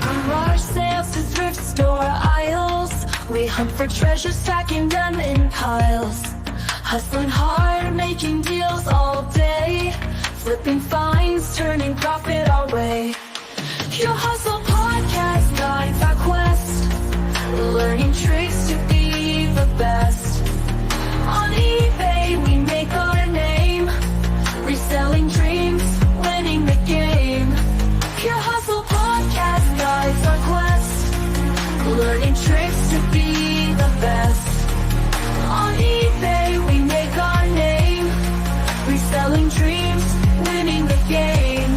From garage sales to thrift store aisles, we hunt for treasure, stacking them in piles. Hustling hard, making deals all day, flipping finds, turning profit our way. Your Hustle Podcast guides our quest, learning tricks to be the best. On eBay we make our name, reselling dreams, winning the game. Your Hustle Podcast guides our quest, learning tricks to be the best. On eBay we make our name, reselling dreams, winning the game.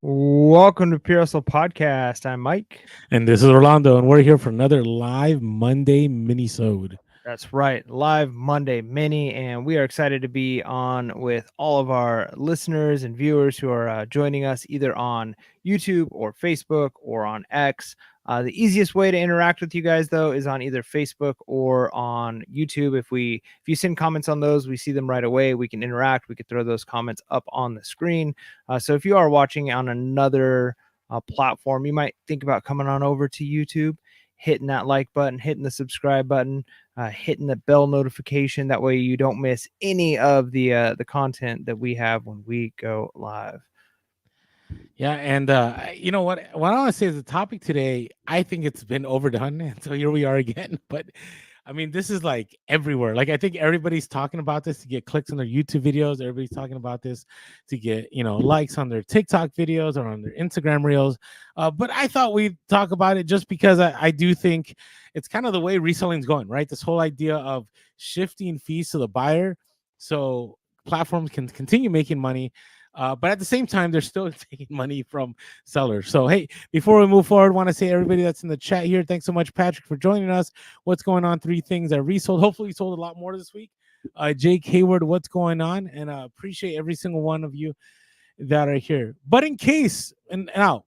Welcome to Pure Hustle Podcast. I'm Mike. And this is Orlando, and we're here for another live Monday minisode. That's right, live Monday mini, and we are excited to be on with all of our listeners and viewers who are joining us either on YouTube or Facebook or on X. The easiest way to interact with you guys, though, is on either Facebook or on YouTube. If you send comments on those, we see them right away. We can interact. We can throw those comments up on the screen. So if you are watching on another platform, you might think about coming on over to YouTube, hitting that like button, hitting the subscribe button, hitting the bell notification. That way you don't miss any of the content that we have when we go live. Yeah, and you know what I want to say is the topic today, I think it's been overdone, and so here we are again. But I mean, this is like everywhere. Like, I think everybody's talking about this to get clicks on their YouTube videos. Everybody's talking about this to get, likes on their TikTok videos or on their Instagram reels. But I thought we'd talk about it just because I do think it's kind of the way reselling's going, right? This whole idea of shifting fees to the buyer so platforms can continue making money. But at the same time, they're still taking money from sellers. So, hey, before we move forward, I want to say everybody that's in the chat here, thanks so much, Patrick, for joining us. What's going on? 3 things I resold. Hopefully, you sold a lot more this week. Jake Hayward, what's going on? And appreciate every single one of you that are here. But in case, and now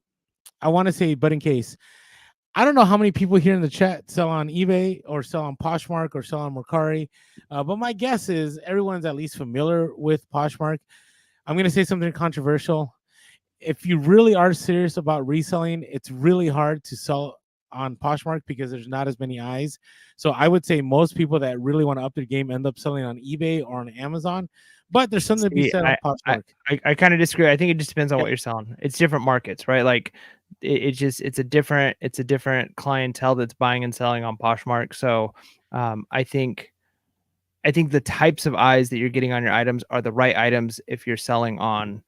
I want to say, but in case, I don't know how many people here in the chat sell on eBay or sell on Poshmark or sell on Mercari. But my guess is everyone's at least familiar with Poshmark. I'm going to say something controversial. If you really are serious about reselling, it's really hard to sell on Poshmark because there's not as many eyes. So I would say most people that really want to up their game end up selling on eBay or on Amazon. But there's something to be said on Poshmark. I kind of disagree. I think it just depends on what you're selling. It's different markets, right? Like it's a different clientele that's buying and selling on Poshmark. So I think the types of eyes that you're getting on your items are the right items if you're selling on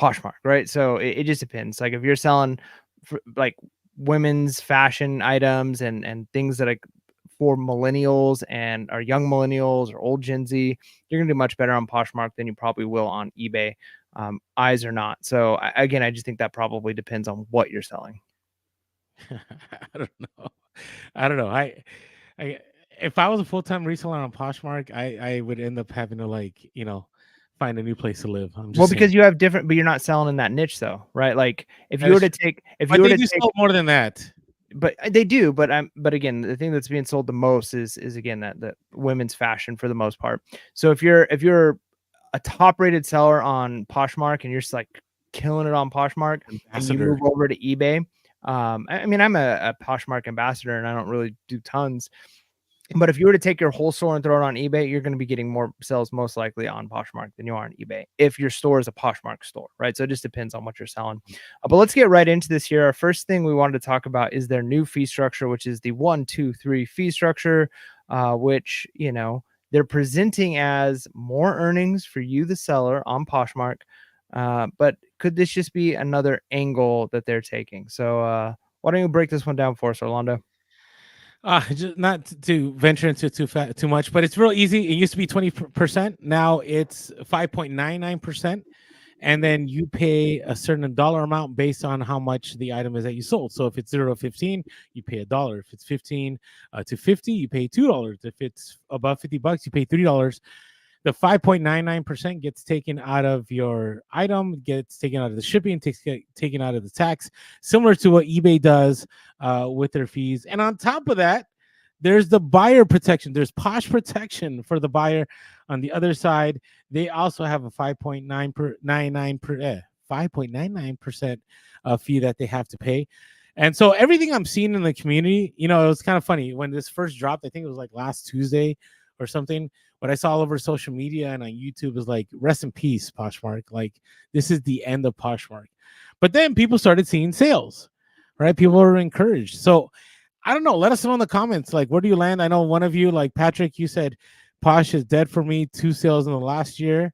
Poshmark, right? So it just depends. Like if you're selling for like women's fashion items and things that are for millennials and are young millennials or old Gen Z, you're gonna do much better on Poshmark than you probably will on eBay. Eyes or not. So again, I just think that probably depends on what you're selling. I don't know. I if I was a full-time reseller on Poshmark, I would end up having to find a new place to live. Because you have different, but you're not selling in that niche though, right? Like if you were to take, sell more than that. But they do. But again, the thing that's being sold the most is again that the women's fashion for the most part. So if you're a top-rated seller on Poshmark and you're just like killing it on Poshmark, and you move over to eBay. I mean, I'm a Poshmark ambassador and I don't really do tons. But if you were to take your whole store and throw it on eBay, you're going to be getting more sales most likely on Poshmark than you are on eBay if your store is a Poshmark store, right? So it just depends on what you're selling. But let's get right into this here. Our first thing we wanted to talk about is their new fee structure, which is the 1, 2, 3 fee structure, which, they're presenting as more earnings for you, the seller, on Poshmark. But could this just be another angle that they're taking? So why don't you break this one down for us, Orlando? Just not to venture into too much, but it's real easy. It used to be 20%. Now it's 5.99%. and then you pay a certain dollar amount based on how much the item is that you sold. So if it's 0 to 15, you pay $1. If it's 15 to 50, you pay $2. If it's above $50, you pay $3. The 5.99% gets taken out of your item, gets taken out of the shipping, taken out of the tax, similar to what eBay does with their fees. And on top of that, there's the buyer protection. There's Posh protection for the buyer. On the other side, they also have a 5.99% fee that they have to pay. And so everything I'm seeing in the community, it was kind of funny when this first dropped. I think it was like last Tuesday or something. What I saw all over social media and on YouTube was like, rest in peace, Poshmark. Like, this is the end of Poshmark. But then people started seeing sales, right? People were encouraged. So I don't know. Let us know in the comments. Like, where do you land? I know one of you, like Patrick, you said Posh is dead for me. 2 sales in the last year.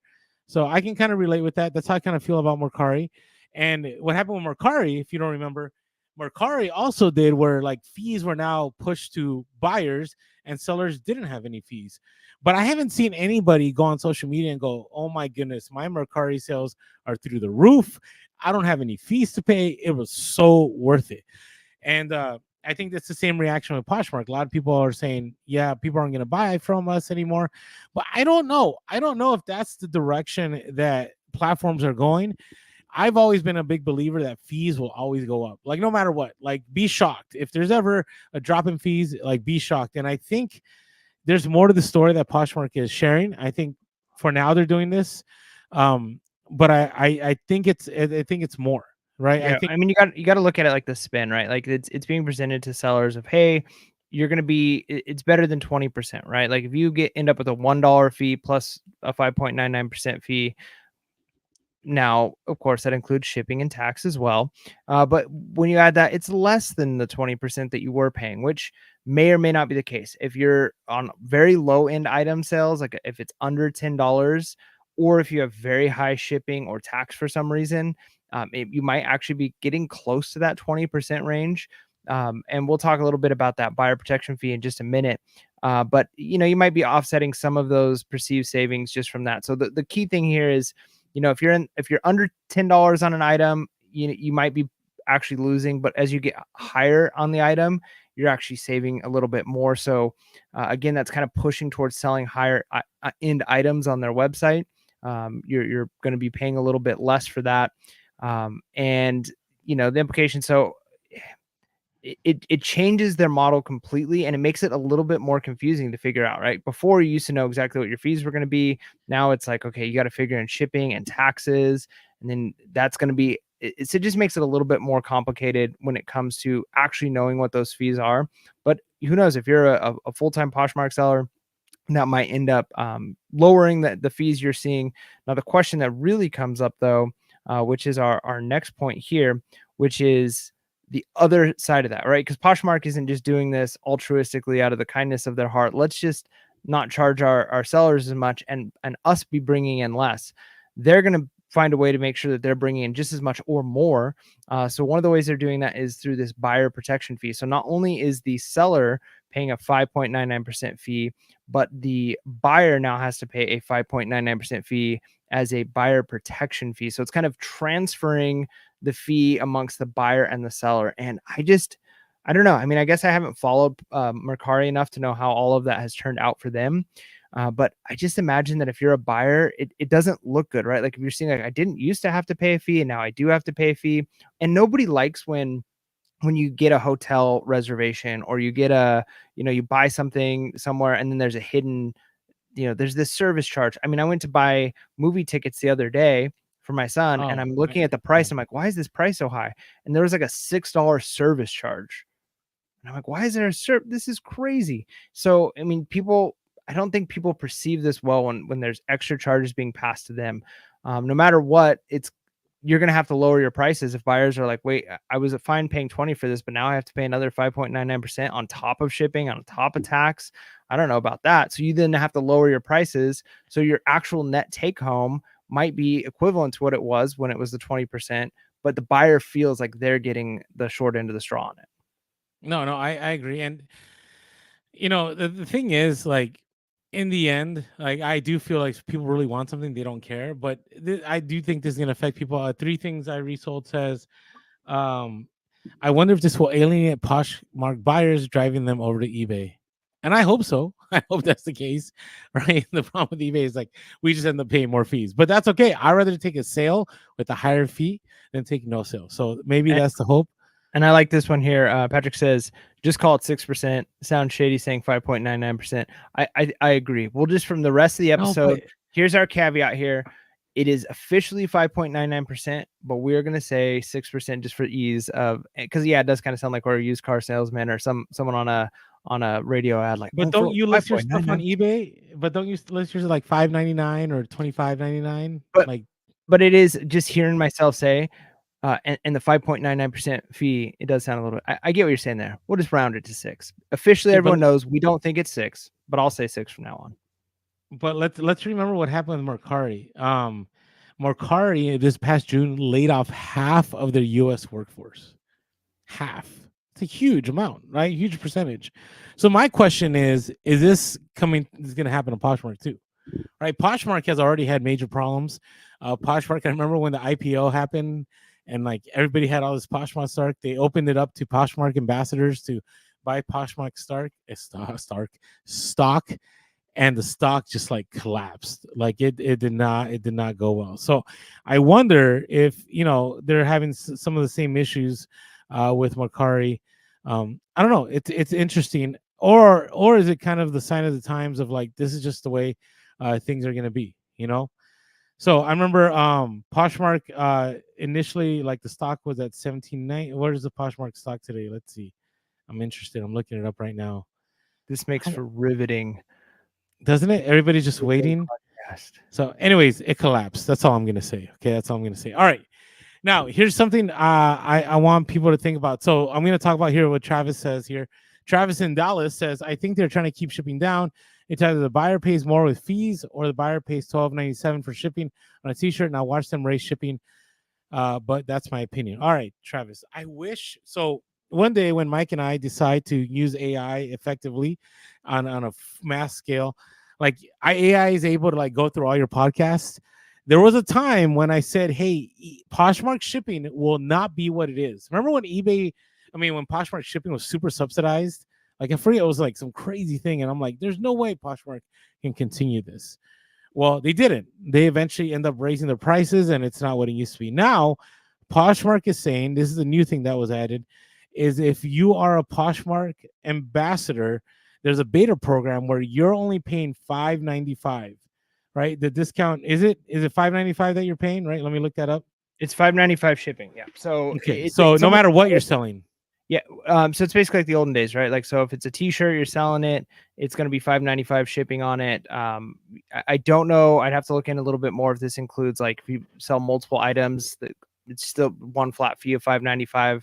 So I can kind of relate with that. That's how I kind of feel about Mercari. And what happened with Mercari, if you don't remember, Mercari also did where like fees were now pushed to buyers and sellers didn't have any fees. But I haven't seen anybody go on social media and go, oh my goodness, my Mercari sales are through the roof. I don't have any fees to pay. It was so worth it. And I think that's the same reaction with Poshmark. A lot of people are saying, yeah, people aren't going to buy from us anymore. But I don't know. I don't know if that's the direction that platforms are going. I've always been a big believer that fees will always go up. Like, no matter what, like, be shocked. If there's ever a drop in fees, like, be shocked. And I think there's more to the story that Poshmark is sharing. I think for now they're doing this. But I think it's more. Right. Yeah, I mean, you got to look at it like the spin, right? Like it's being presented to sellers of, hey, you're going to be, it's better than 20%, right? Like if you end up with a $1 fee plus a 5.99% fee. Now, of course, that includes shipping and tax as well. But when you add that, it's less than the 20% that you were paying, which may or may not be the case. If you're on very low end item sales, like if it's under $10, or if you have very high shipping or tax for some reason, you might actually be getting close to that 20% range. And we'll talk a little bit about that buyer protection fee in just a minute. But you might be offsetting some of those perceived savings just from that. So the key thing here is, if you're under $10 on an item, you might be actually losing, but as you get higher on the item, you're actually saving a little bit more. So again, that's kind of pushing towards selling higher end items on their website. You're going to be paying a little bit less for that. And the implication. So it changes their model completely, and it makes it a little bit more confusing to figure out, right? Before, you used to know exactly what your fees were going to be. Now it's like, okay, you got to figure in shipping and taxes, and then that's going to be it just makes it a little bit more complicated when it comes to actually knowing what those fees are. But who knows, if you're a full-time Poshmark seller, that might end up lowering the fees you're seeing. Now, the question that really comes up though, which is our next point here, which is the other side of that, right? Because Poshmark isn't just doing this altruistically out of the kindness of their heart. Let's just not charge our sellers as much and us be bringing in less. They're going to find a way to make sure that they're bringing in just as much or more. So one of the ways they're doing that is through this buyer protection fee. So not only is the seller paying a 5.99% fee, but the buyer now has to pay a 5.99% fee as a buyer protection fee. So it's kind of transferring the fee amongst the buyer and the seller. And I don't know. I mean, I guess I haven't followed Mercari enough to know how all of that has turned out for them. But I just imagine that if you're a buyer, it doesn't look good, right? Like if you're seeing like, I didn't used to have to pay a fee and now I do have to pay a fee. And nobody likes when you get a hotel reservation, or you get you buy something somewhere and then there's a hidden, there's this service charge. I mean, I went to buy movie tickets the other day for my son, and I'm looking at the price. I'm like, why is this price so high? And there was like a $6 service charge. And I'm like, why is there this is crazy. So, I mean, I don't think people perceive this well when there's extra charges being passed to them. No matter what, you're going to have to lower your prices if buyers are like, wait, I was fine paying 20 for this, but now I have to pay another 5.99% on top of shipping, on top of tax. I don't know about that. So you then have to lower your prices. So your actual net take home might be equivalent to what it was when it was the 20%, but the buyer feels like they're getting the short end of the straw on it. No, I agree. And the thing is, like, in the end, like I do feel like people really want something, they don't care. But I do think this is gonna affect people. Three things I resold says. Um, I wonder if this will alienate Poshmark buyers, driving them over to eBay. And I hope so. I hope that's the case, right? The problem with eBay is like we just end up paying more fees, but that's okay. I'd rather take a sale with a higher fee than take no sale. So maybe that's the hope. And I like this one here. Patrick says, just call it 6%. Sounds shady saying 5.99%. I agree. Well, just from the rest of the episode, here's our caveat here. It is officially 5.99%, but we're going to say 6% just for ease of, because yeah, it does kind of sound like we're a used car salesman or someone on a radio ad. Like, but don't you list your stuff on eBay? But don't you list yours like $5.99 or $25.99? But it is just hearing myself say, and the 5.99% fee, it does sound a little bit. I get what you're saying there. We'll just round it to 6. Officially, everyone knows we don't think it's 6, but I'll say 6 from now on. But let's remember what happened with Mercari. Mercari this past June laid off half of their U.S. workforce. Half. It's a huge amount, right? Huge percentage. So my question is this going to happen to Poshmark too? Right? Poshmark has already had major problems. Poshmark, I remember when the IPO happened and like everybody had all this Poshmark stock. They opened it up to Poshmark ambassadors to buy Poshmark stock, and the stock just like collapsed. Like it did not go well. So I wonder if they're having some of the same issues with Mercari. I don't know. It's interesting, or is it kind of the sign of the times of like this is just the way things are going to be, So I remember Poshmark initially, like the stock was at 17.9. What is the Poshmark stock today? Let's see. I'm interested. I'm looking it up right now. This makes for riveting, doesn't it? Everybody's just waiting. So anyways, it collapsed. That's all I'm going to say. Okay, that's all I'm going to say. All right. Now, here's something I want people to think about. So I'm going to talk about here what Travis says here. Travis in Dallas says, I think they're trying to keep shipping down. It's either the buyer pays more with fees or the buyer pays $12.97 for shipping on a t-shirt. And I watch them raise shipping. But that's my opinion. All right, Travis, I wish. So one day when Mike and I decide to use AI effectively on a mass scale, like AI is able to like go through all your podcasts. There was a time when I said, hey, Poshmark shipping will not be what it is. Remember when when Poshmark shipping was super subsidized? Like I forget, it was like some crazy thing. And I'm like, there's no way Poshmark can continue this. Well, they didn't. They eventually end up raising their prices and it's not what it used to be. Now, Poshmark is saying, this is a new thing that was added, is if you are a Poshmark ambassador, there's a beta program where you're only paying $5.95. Right, the discount is it $5.95 that you're paying? Right, let me look that up. It's $5.95 shipping. Yeah. So okay, so no matter what you're selling. Yeah. So it's basically like the olden days, right? Like, so if it's a t-shirt, you're selling it, it's going to be $5.95 shipping on it. I don't know. I'd have to look in a little bit more if this includes like if you sell multiple items, that it's still one flat fee of $5.95.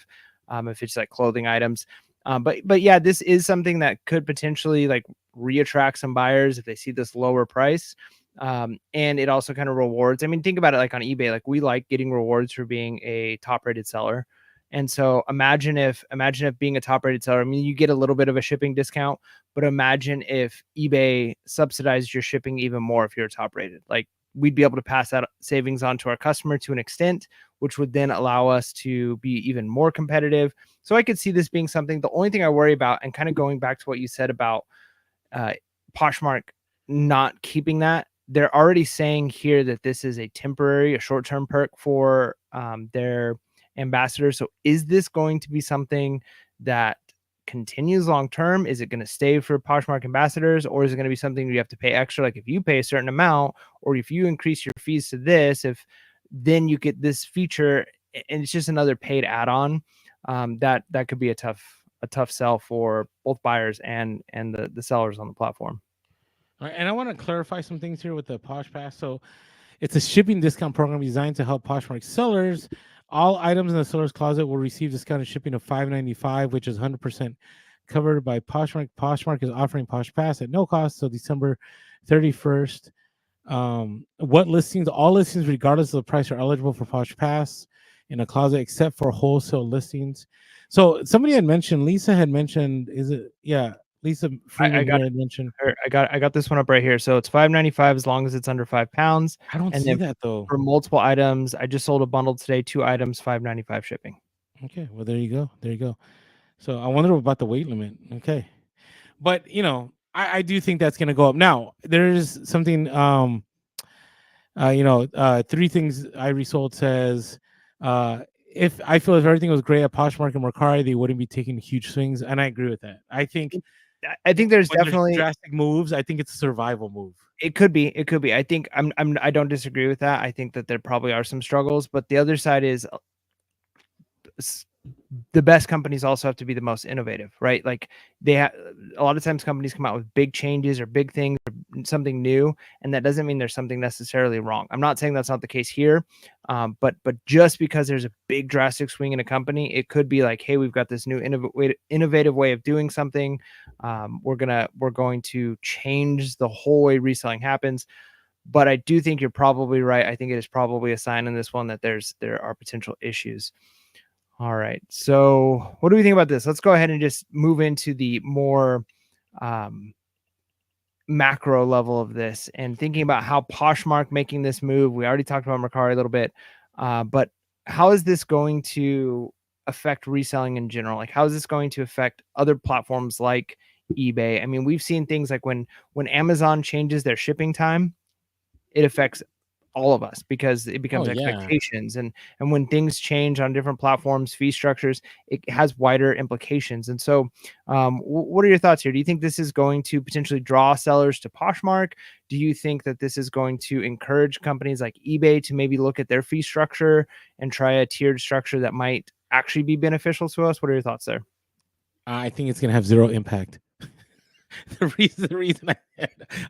If it's like clothing items. But yeah, this is something that could potentially like reattract some buyers if they see this lower price. And it also kind of rewards. I mean, think about it like on eBay, like we like getting rewards for being a top rated seller. And so imagine if being a top rated seller, I mean, you get a little bit of a shipping discount, but imagine if eBay subsidized your shipping even more if you're top rated. Like we'd be able to pass that savings on to our customer to an extent, which would then allow us to be even more competitive. So I could see this being something. The only thing I worry about, and kind of going back to what you said about Poshmark not keeping that, they're already saying here that this is a short-term perk for their ambassadors. So is this going to be something that continues long-term? Is it going to stay for Poshmark ambassadors, or is it going to be something you have to pay extra? Like if you pay a certain amount, or if you increase your fees to this, then you get this feature and it's just another paid add-on. That could be a tough sell for both buyers and the sellers on the platform. All right, and I want to clarify some things here with the Posh Pass. So it's a shipping discount program designed to help Poshmark sellers. All items in the seller's closet will receive discounted shipping of $5.95, which is 100% covered by Poshmark. Poshmark is offering Posh Pass at no cost till December 31st. All listings, regardless of the price, are eligible for Posh Pass in a closet except for wholesale listings. So somebody had mentioned, Lisa had mentioned, Lisa Freeman here had mentioned. I got this one up right here. So it's $5.95 as long as it's under 5 pounds. I don't And see then that though. for multiple items, I just sold a bundle today, 2 items, $5.95 shipping. Okay, well there you go. There you go. So I wonder about the weight limit. Okay, but I do think that's going to go up. Now there's something. 3 things I resold says. If everything was great at Poshmark and Mercari, they wouldn't be taking huge swings, and I agree with that. I think there's when definitely drastic moves. I think it's a survival move. It could be. I think I don't disagree with that. I think that there probably are some struggles, but the other side is the best companies also have to be the most innovative, right? Like a lot of times companies come out with big changes or big things or something new, and that doesn't mean there's something necessarily wrong. I'm not saying that's not the case here, but just because there's a big drastic swing in a company, it could be like, hey, we've got this new innovative way of doing something. We're going to change the whole way reselling happens. But I do think you're probably right. I think it is probably a sign in this one that there are potential issues. All right. So what do we think about this? Let's go ahead and just move into the more macro level of this and thinking about how Poshmark making this move. We already talked about Mercari a little bit, but how is this going to affect reselling in general? Like, how is this going to affect other platforms like eBay? I mean, we've seen things like when Amazon changes their shipping time, it affects all of us because it becomes expectations. And when things change on different platforms, fee structures, it has wider implications. And so what are your thoughts here? Do you think this is going to potentially draw sellers to Poshmark? Do you think that this is going to encourage companies like eBay to maybe look at their fee structure and try a tiered structure that might actually be beneficial to us? What are your thoughts there? I think it's going to have zero impact. The reason I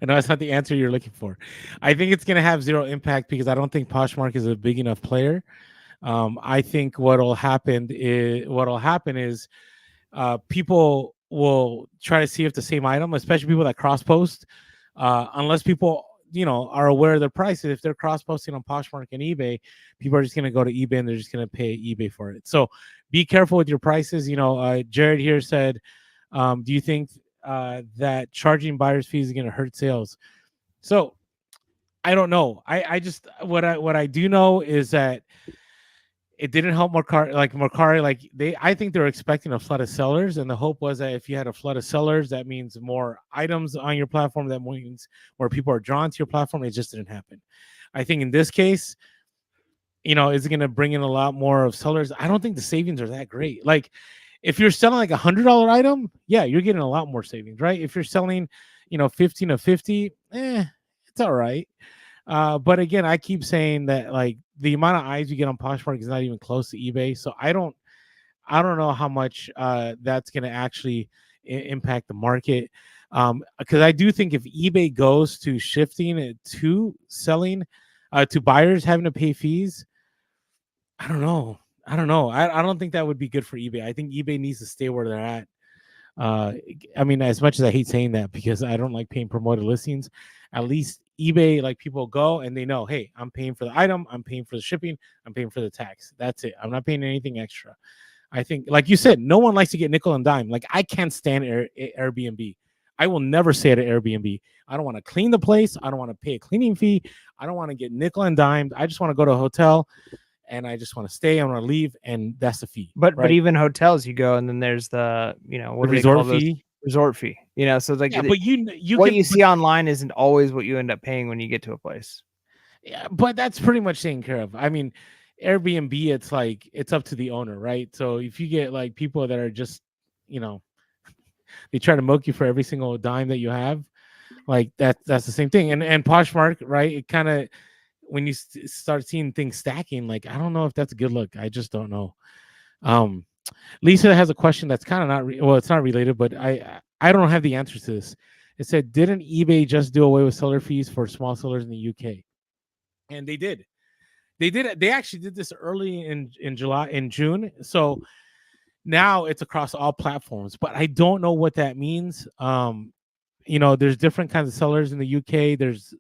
know that's not the answer you're looking for. I think it's going to have zero impact because I don't think Poshmark is a big enough player. I think what'll happen is people will try to see if the same item, especially people that cross post, unless people are aware of their prices. If they're cross posting on Poshmark and eBay, people are just going to go to eBay and they're just going to pay eBay for it. So be careful with your prices. Jared here said, do you think that charging buyers fees is going to hurt sales? So I don't know. I just what I do know is that it didn't help Mercari. I think they're expecting a flood of sellers, and the hope was that if you had a flood of sellers, that means more items on your platform. That means more people are drawn to your platform. It just didn't happen. I think in this case, is it going to bring in a lot more of sellers? I don't think the savings are that great. Like, if you're selling like $100 item, yeah, you're getting a lot more savings, right? If you're selling, 15 of 50, it's all right. But again, I keep saying that like the amount of eyes you get on Poshmark is not even close to eBay. So I don't know how much that's going to actually impact the market. Because I do think if eBay goes to shifting it to selling to buyers having to pay fees, I don't know. I don't think that would be good for eBay. I think eBay needs to stay where they're at. I mean, as much as I hate saying that because I don't like paying promoted listings, at least eBay, like people go and they know, hey, I'm paying for the item, I'm paying for the shipping, I'm paying for the tax. That's it. I'm not paying anything extra. I think, like you said, no one likes to get nickel and dime. Like I can't stand Airbnb. I will never stay at an Airbnb. I don't want to clean the place. I don't want to pay a cleaning fee. I don't want to get nickel and dimed. I just want to go to a hotel. And I just want to stay. I want to leave, and that's the fee. But even hotels, you go, and then there's the what the resort fee. Resort fee. So it's like, yeah, but you see online isn't always what you end up paying when you get to a place. Yeah, but that's pretty much taken care of. I mean, Airbnb, it's like it's up to the owner, right? So if you get like people that are just, they try to milk you for every single dime that you have, like that's the same thing. And Poshmark, right? It kind of, when you start seeing things stacking, like I don't know if that's a good look. I just don't know. Lisa has a question that's kind of not it's not related, but I don't have the answers to this. It said, didn't eBay just do away with seller fees for small sellers in the UK? And they did. They actually did this early in June. So now it's across all platforms, but I don't know what that means. There's different kinds of sellers in the UK. There's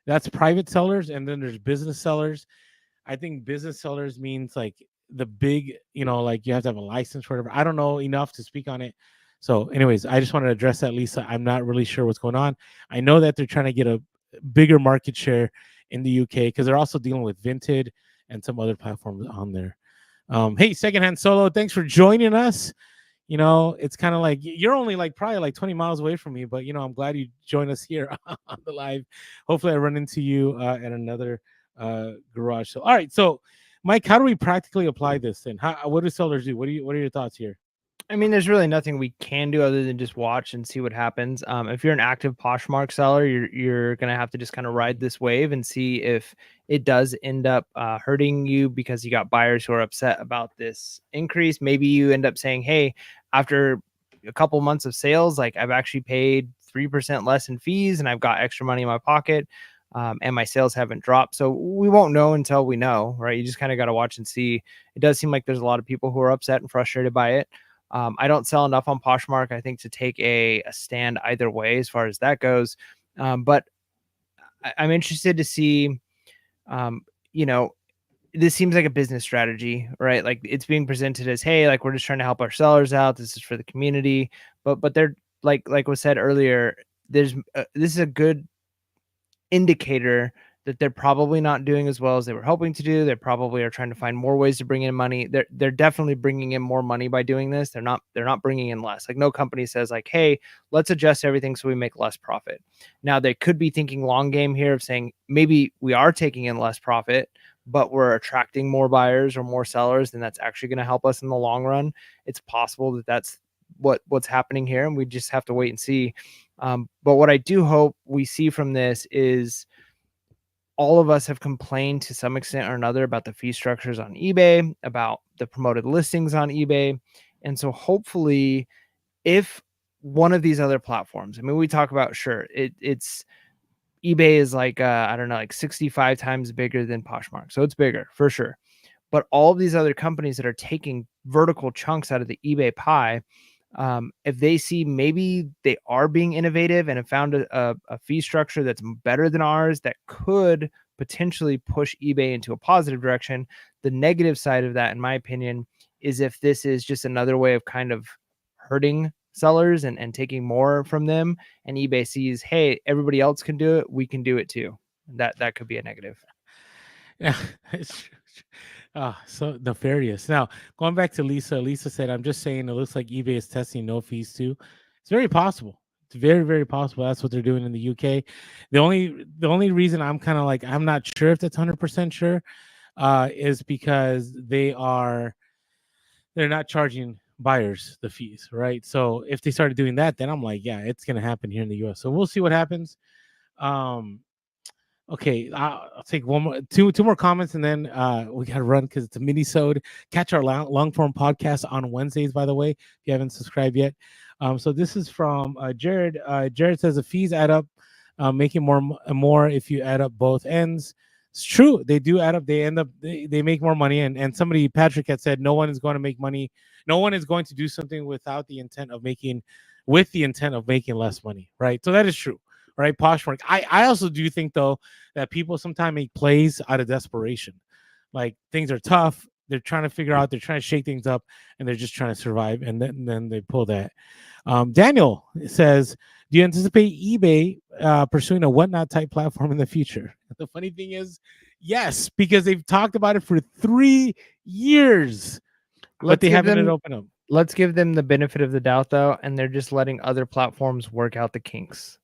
that's private sellers, and then there's business sellers. I think business sellers means like the big, like you have to have a license for whatever. I don't know enough to speak on it, So, anyways, I just wanted to address that, Lisa. I'm not really sure what's going on. I know that they're trying to get a bigger market share in the UK because they're also dealing with Vinted and some other platforms on there. Hey, Secondhand Solo, thanks for joining us. You know, it's kind of like you're only like probably like 20 miles away from me, but you know, I'm glad you joined us here on the live. Hopefully, I run into you at another garage sale. All right, so Mike, how do we practically apply this then? What do sellers do? What are your thoughts here? I mean, there's really nothing we can do other than just watch and see what happens. If you're an active Poshmark seller, you're gonna have to just kind of ride this wave and see if it does end up hurting you because you got buyers who are upset about this increase. Maybe you end up saying, "Hey, after a couple months of sales, like I've actually paid 3% less in fees, and I've got extra money in my pocket." And my sales haven't dropped. So we won't know until we know, right? You just kind of got to watch and see. It does seem like there's a lot of people who are upset and frustrated by it. I don't sell enough on Poshmark, I think, to take a stand either way as far as that goes. But I'm interested to see, you know, this seems like a business strategy, right? Like it's being presented as, hey, like we're just trying to help our sellers out. This is for the community. But they're like was said earlier, this is a good indicator that they're probably not doing as well as they were hoping to do. They probably are trying to find more ways to bring in money. They're definitely bringing in more money by doing this. They're not bringing in less. Like no company says like, hey, let's adjust everything so we make less profit. Now they could be thinking long game here of saying maybe we are taking in less profit, but we're attracting more buyers or more sellers, and that's actually going to help us in the long run. It's possible that that's what's happening here, and we just have to wait and see. But what I do hope we see from this is all of us have complained to some extent or another about the fee structures on eBay, about the promoted listings on eBay. And so hopefully if one of these other platforms, I mean, we talk about, sure, it's eBay is like, I don't know, like 65 times bigger than Poshmark. So it's bigger for sure. But all of these other companies that are taking vertical chunks out of the eBay pie, if they see maybe they are being innovative and have found a fee structure that's better than ours that could potentially push eBay into a positive direction. The negative side of that, in my opinion, is if this is just another way of kind of hurting sellers and taking more from them, and eBay sees, hey, everybody else can do it, we can do it too. That could be a negative. Yeah, it's so nefarious. Now, going back to Lisa, Lisa said, I'm just saying it looks like eBay is testing no fees too. It's very possible. It's very, very possible. That's what they're doing in the UK. The only reason I'm kind of like, I'm not sure if that's 100% sure, is because they're not charging buyers the fees, right? So if they started doing that, then I'm like, yeah, it's gonna happen here in the US. So we'll see what happens. Okay, I'll take two more comments, and then we got to run because it's a mini-sode. Catch our long form podcast on Wednesdays, by the way, if you haven't subscribed yet. So this is from Jared. Jared says the fees add up, making more if you add up both ends. It's true, they do add up. They end up they make more money, and somebody, Patrick, had said no one is going to make money. No one is going to do something with the intent of making less money, right? So that is true. Right, Poshmark. I also do think though that people sometimes make plays out of desperation. Like things are tough, they're trying to figure out, they're trying to shake things up, and they're just trying to survive, and then they pull that. Daniel says, "Do you anticipate eBay pursuing a whatnot type platform in the future?" The funny thing is, yes, because they've talked about it for 3 years, but they haven't opened up. Let's give them the benefit of the doubt though, and they're just letting other platforms work out the kinks.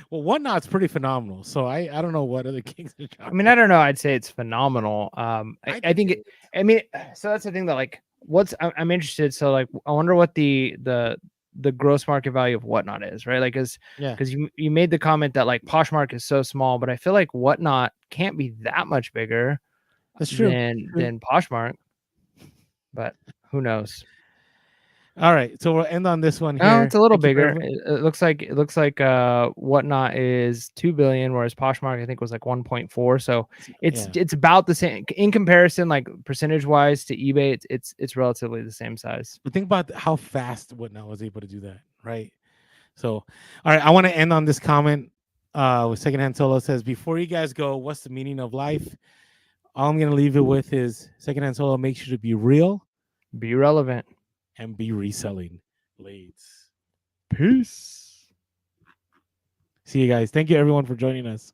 Well, whatnot's pretty phenomenal. So I don't know what other kings are trying. I mean, I don't know. I'd say it's phenomenal. I think it, I mean, so that's the thing that like, I'm interested. So like, I wonder what the gross market value of Whatnot is, right? Like, because you made the comment that like Poshmark is so small, but I feel like Whatnot can't be that much bigger. That's true. Than Poshmark, but who knows? All right, so we'll end on this one here. Oh, it's a little bigger. It looks like Whatnot is 2 billion, whereas Poshmark I think was like 1.4. So it's about the same in comparison, like percentage wise to eBay. It's relatively the same size. But think about how fast Whatnot was able to do that, right? So, all right, I want to end on this comment. With Secondhand Solo says, before you guys go, what's the meaning of life? All I'm gonna leave it with is Secondhand Solo makes you to be real, be relevant, and be reselling. blades. Peace. See you guys. Thank you everyone for joining us.